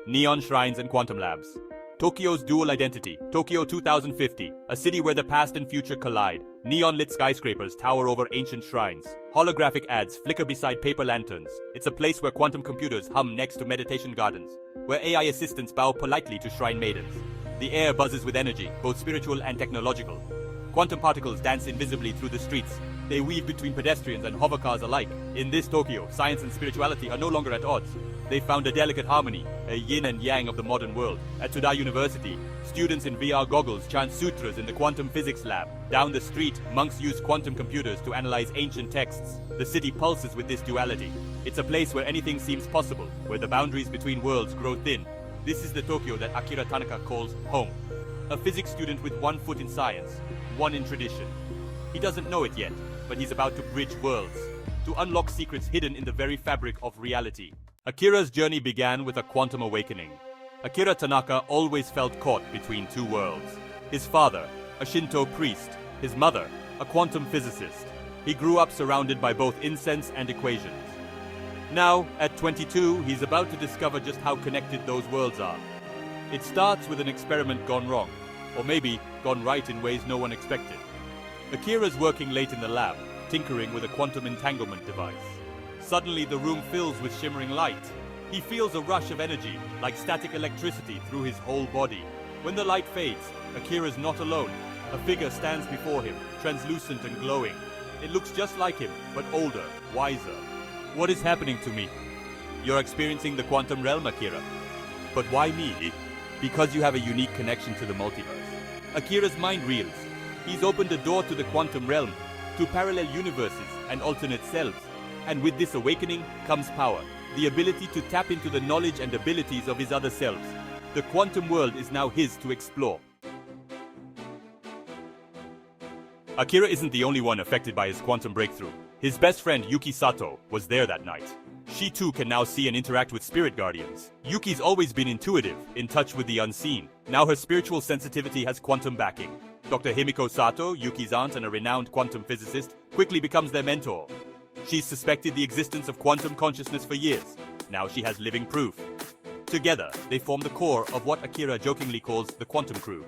neon shrines and quantum labs. Tokyo's dual identity, Tokyo 2050, a city where the past and future collide. Neon-lit skyscrapers tower over ancient shrines. Holographic ads flicker beside paper lanterns. It's a place where quantum computers hum next to meditation gardens, where AI assistants bow politely to shrine maidens. The air buzzes with energy, both spiritual and technological. Quantum particles dance invisibly through the streets. They weave between pedestrians and hovercars alike. In this Tokyo, science and spirituality are no longer at odds. They found a delicate harmony, a yin and yang of the modern world. At Tsuda University, students in VR goggles chant sutras in the quantum physics lab. Down the street, monks use quantum computers to analyze ancient texts. The city pulses with this duality. It's a place where anything seems possible, where the boundaries between worlds grow thin. This is the Tokyo that Akira Tanaka calls home. A physics student with one foot in science, one in tradition. He doesn't know it yet, but he's about to bridge worlds, to unlock secrets hidden in the very fabric of reality. Akira's journey began with a quantum awakening. Akira Tanaka always felt caught between two worlds. His father, a Shinto priest, his mother, a quantum physicist. He grew up surrounded by both incense and equations. Now, at 22, he's about to discover just how connected those worlds are. It starts with an experiment gone wrong, or maybe gone right in ways no one expected. Akira's working late in the lab, tinkering with a quantum entanglement device. Suddenly the room fills with shimmering light. He feels a rush of energy, like static electricity, through his whole body. When the light fades, Akira's not alone. A figure stands before him, translucent and glowing. It looks just like him, but older, wiser. What is happening to me? You're experiencing the quantum realm, Akira. But why me? Because you have a unique connection to the multiverse. Akira's mind reels. He's opened a door to the quantum realm, to parallel universes and alternate selves. And with this awakening comes power, the ability to tap into the knowledge and abilities of his other selves. The quantum world is now his to explore. Akira isn't the only one affected by his quantum breakthrough. His best friend Yuki Sato was there that night. She too can now see and interact with spirit guardians. Yuki's always been intuitive, in touch with the unseen. Now her spiritual sensitivity has quantum backing. Dr. Himiko Sato, Yuki's aunt and a renowned quantum physicist, quickly becomes their mentor. She's suspected the existence of quantum consciousness for years. Now she has living proof. Together, they form the core of what Akira jokingly calls the quantum crew.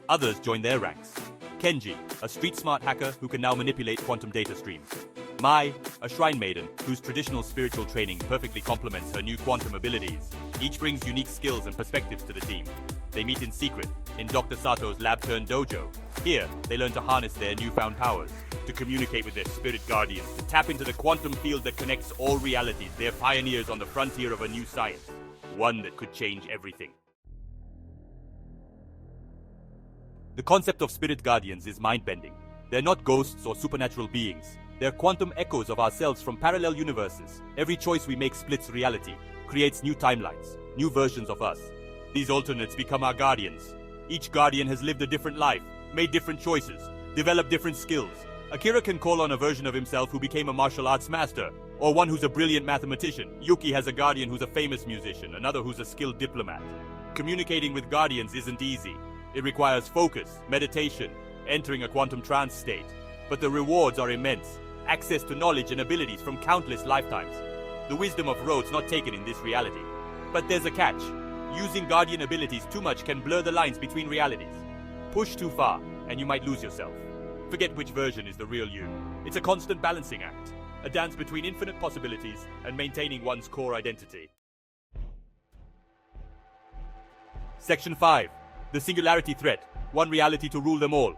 Others join their ranks. Kenji, a street-smart hacker who can now manipulate quantum data streams. Mai, a shrine maiden whose traditional spiritual training perfectly complements her new quantum abilities. Each brings unique skills and perspectives to the team. They meet in secret, in Dr. Sato's lab-turned-dojo. Here, they learn to harness their newfound powers, to communicate with their spirit guardians, to tap into the quantum field that connects all realities. They're pioneers on the frontier of a new science, one that could change everything. The concept of spirit guardians is mind-bending. They're not ghosts or supernatural beings. They're quantum echoes of ourselves from parallel universes. Every choice we make splits reality, creates new timelines, new versions of us. These alternates become our guardians. Each guardian has lived a different life, made different choices, developed different skills. Akira can call on a version of himself who became a martial arts master, or one who's a brilliant mathematician. Yuki has a guardian who's a famous musician, another who's a skilled diplomat. Communicating with guardians isn't easy. It requires focus, meditation, entering a quantum trance state. But the rewards are immense. Access to knowledge and abilities from countless lifetimes. The wisdom of roads not taken in this reality. But there's a catch. Using guardian abilities too much can blur the lines between realities. Push too far, and you might lose yourself. Forget which version is the real you. It's a constant balancing act. A dance between infinite possibilities and maintaining one's core identity. Section 5. The Singularity Threat. One reality to rule them all.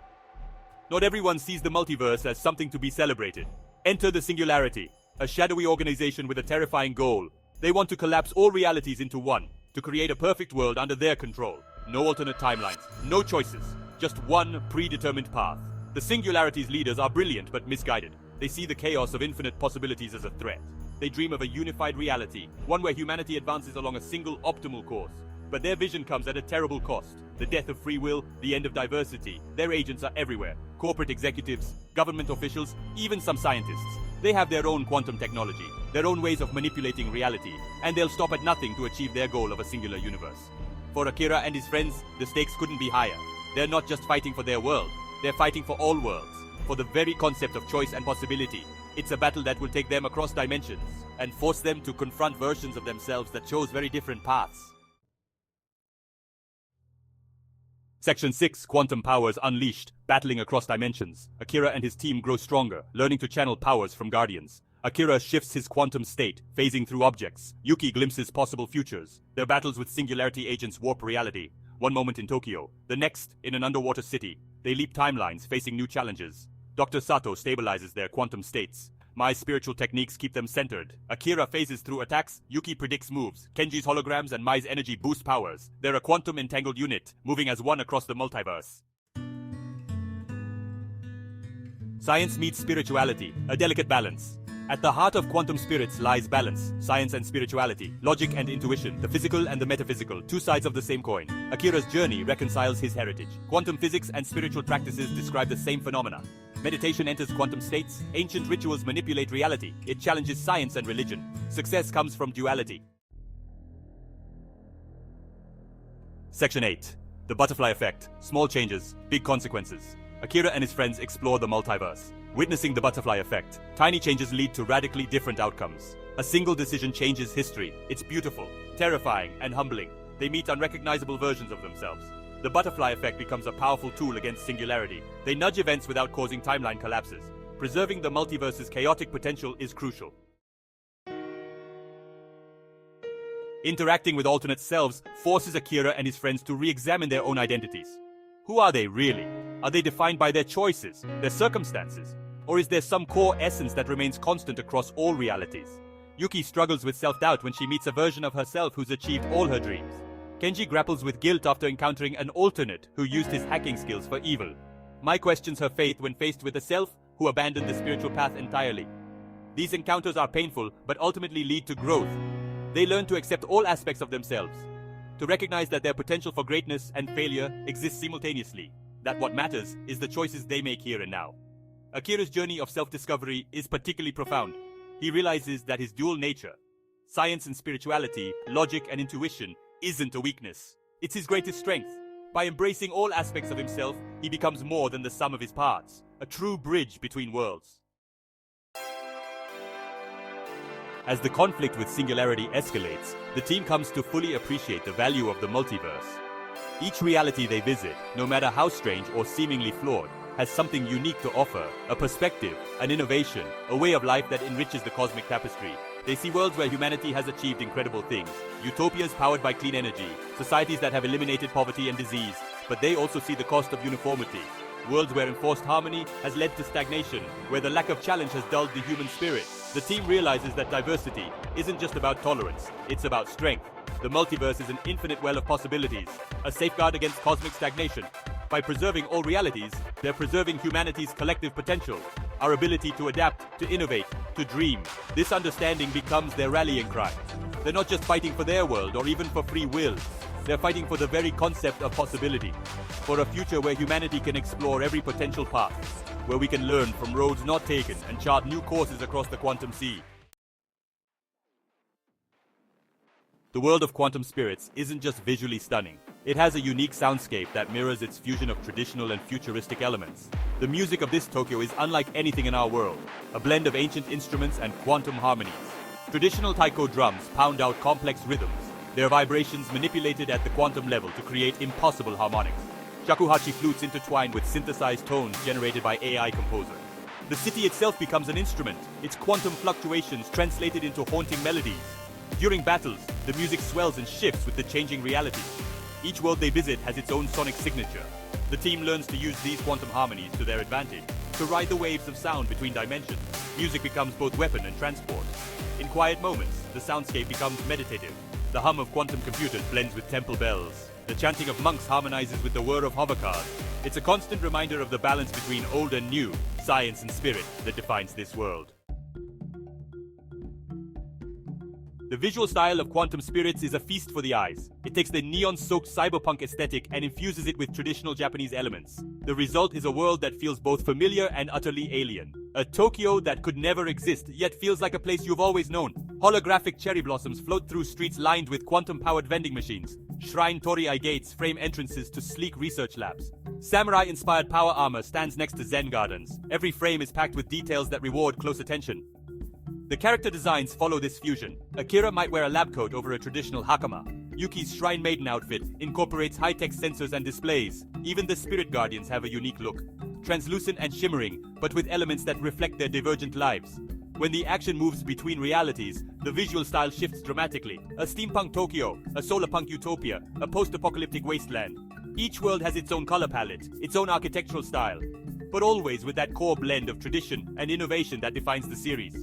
Not everyone sees the multiverse as something to be celebrated. Enter the Singularity, a shadowy organization with a terrifying goal. They want to collapse all realities into one, to create a perfect world under their control. No alternate timelines, no choices, just one predetermined path. The Singularity's leaders are brilliant but misguided. They see the chaos of infinite possibilities as a threat. They dream of a unified reality, one where humanity advances along a single optimal course. But their vision comes at a terrible cost. The death of free will, the end of diversity. Their agents are everywhere. Corporate executives, government officials, even some scientists. They have their own quantum technology, their own ways of manipulating reality, and they'll stop at nothing to achieve their goal of a singular universe. For Akira and his friends, the stakes couldn't be higher. They're not just fighting for their world, they're fighting for all worlds, for the very concept of choice and possibility. It's a battle that will take them across dimensions, and force them to confront versions of themselves that chose very different paths. Section 6, Quantum Powers Unleashed, battling across dimensions. Akira and his team grow stronger, learning to channel powers from guardians. Akira shifts his quantum state, phasing through objects. Yuki glimpses possible futures. Their battles with Singularity agents warp reality. One moment in Tokyo, the next in an underwater city. They leap timelines, facing new challenges. Dr. Sato stabilizes their quantum states. Mai's spiritual techniques keep them centered. Akira phases through attacks, Yuki predicts moves. Kenji's holograms and Mai's energy boost powers. They're a quantum entangled unit, moving as one across the multiverse. Science meets spirituality, a delicate balance. At the heart of quantum spirits lies balance, science and spirituality, logic and intuition, the physical and the metaphysical, two sides of the same coin. Akira's journey reconciles his heritage. Quantum physics and spiritual practices describe the same phenomena. Meditation enters quantum states, ancient rituals manipulate reality, it challenges science and religion. Success comes from duality. Section 8. The Butterfly Effect, small changes, big consequences. Akira and his friends explore the multiverse. Witnessing the butterfly effect, tiny changes lead to radically different outcomes. A single decision changes history. It's beautiful, terrifying, and humbling. They meet unrecognizable versions of themselves. The butterfly effect becomes a powerful tool against singularity. They nudge events without causing timeline collapses. Preserving the multiverse's chaotic potential is crucial. Interacting with alternate selves forces Akira and his friends to re-examine their own identities. Who are they really? Are they defined by their choices, their circumstances? Or is there some core essence that remains constant across all realities? Yuki struggles with self-doubt when she meets a version of herself who's achieved all her dreams. Kenji grapples with guilt after encountering an alternate who used his hacking skills for evil. Mai questions her faith when faced with a self who abandoned the spiritual path entirely. These encounters are painful but ultimately lead to growth. They learn to accept all aspects of themselves, to recognize that their potential for greatness and failure exists simultaneously, that what matters is the choices they make here and now. Akira's journey of self-discovery is particularly profound. He realizes that his dual nature, science and spirituality, logic and intuition, isn't a weakness. It's his greatest strength. By embracing all aspects of himself, he becomes more than the sum of his parts, a true bridge between worlds. As the conflict with Singularity escalates, the team comes to fully appreciate the value of the multiverse. Each reality they visit, no matter how strange or seemingly flawed, has something unique to offer, a perspective, an innovation, a way of life that enriches the cosmic tapestry. They see worlds where humanity has achieved incredible things, utopias powered by clean energy, societies that have eliminated poverty and disease, but they also see the cost of uniformity. Worlds where enforced harmony has led to stagnation, where the lack of challenge has dulled the human spirit. The team realizes that diversity isn't just about tolerance, it's about strength. The multiverse is an infinite well of possibilities, a safeguard against cosmic stagnation. By preserving all realities, they're preserving humanity's collective potential, our ability to adapt, to innovate, to dream. This understanding becomes their rallying cry. They're not just fighting for their world or even for free will. They're fighting for the very concept of possibility, for a future where humanity can explore every potential path, where we can learn from roads not taken and chart new courses across the quantum sea. The world of quantum spirits isn't just visually stunning. It has a unique soundscape that mirrors its fusion of traditional and futuristic elements. The music of this Tokyo is unlike anything in our world, a blend of ancient instruments and quantum harmonies. Traditional taiko drums pound out complex rhythms, their vibrations manipulated at the quantum level to create impossible harmonics. Shakuhachi flutes intertwine with synthesized tones generated by AI composers. The city itself becomes an instrument, its quantum fluctuations translated into haunting melodies. During battles, the music swells and shifts with the changing reality. Each world they visit has its own sonic signature. The team learns to use these quantum harmonies to their advantage, to ride the waves of sound between dimensions. Music becomes both weapon and transport. In quiet moments, the soundscape becomes meditative. The hum of quantum computers blends with temple bells. The chanting of monks harmonizes with the whir of hovercars. It's a constant reminder of the balance between old and new, science and spirit that defines this world. The visual style of Quantum Spirits is a feast for the eyes. It takes the neon-soaked cyberpunk aesthetic and infuses it with traditional Japanese elements. The result is a world that feels both familiar and utterly alien. A Tokyo that could never exist, yet feels like a place you've always known. Holographic cherry blossoms float through streets lined with quantum-powered vending machines. Shrine torii gates frame entrances to sleek research labs. Samurai-inspired power armor stands next to Zen gardens. Every frame is packed with details that reward close attention. The character designs follow this fusion. Akira might wear a lab coat over a traditional hakama. Yuki's Shrine Maiden outfit incorporates high-tech sensors and displays. Even the Spirit Guardians have a unique look. Translucent and shimmering, but with elements that reflect their divergent lives. When the action moves between realities, the visual style shifts dramatically. A steampunk Tokyo, a solarpunk utopia, a post-apocalyptic wasteland. Each world has its own color palette, its own architectural style, but always with that core blend of tradition and innovation that defines the series.